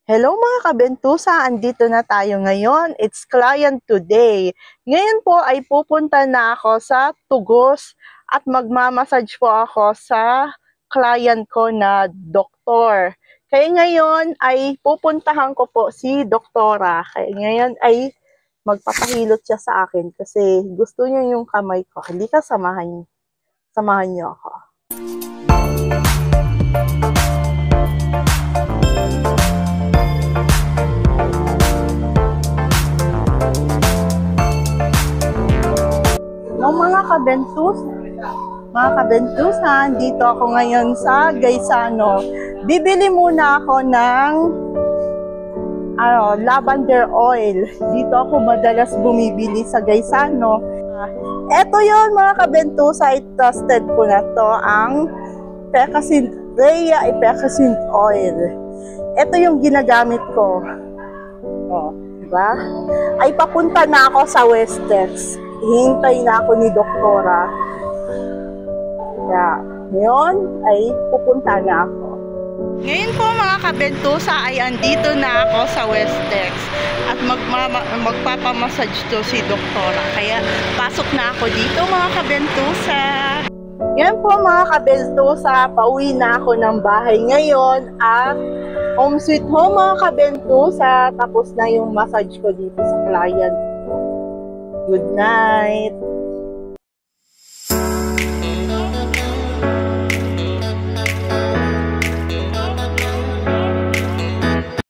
Hello mga kabentusa, andito na tayo ngayon. It's client today. Ngayon po ay pupunta na ako sa Tugos at magmamassage po ako sa client ko na doktor. Kaya ngayon ay pupuntahan ko po si doktora. Kaya ngayon ay magpapahilot siya sa akin kasi gusto niya yung kamay ko. Hindi ka samahan niyo ako. Mga kabentusan, dito ako ngayon sa Gaisano. Bibili muna ako ng lavender oil. Dito ako madalas bumibili sa Gaisano. Ito yon mga kabentusa, trusted ko na to, ang Rhea Epecacin oil. Ito yung ginagamit ko. Diba? Ay papunta na ako sa Westex. Hihintay na ako ni doktora. Kaya, ngayon ay pupunta na ako. Ngayon po mga kabentusa ay andito na ako sa Westex at magpapamassage to si doktora. Kaya pasok na ako dito mga kabentusa. Yan po mga kabentusa, pauwi na ako ng bahay ngayon at home sweet home mga kabentusa. Tapos na yung massage ko dito sa client. Good night!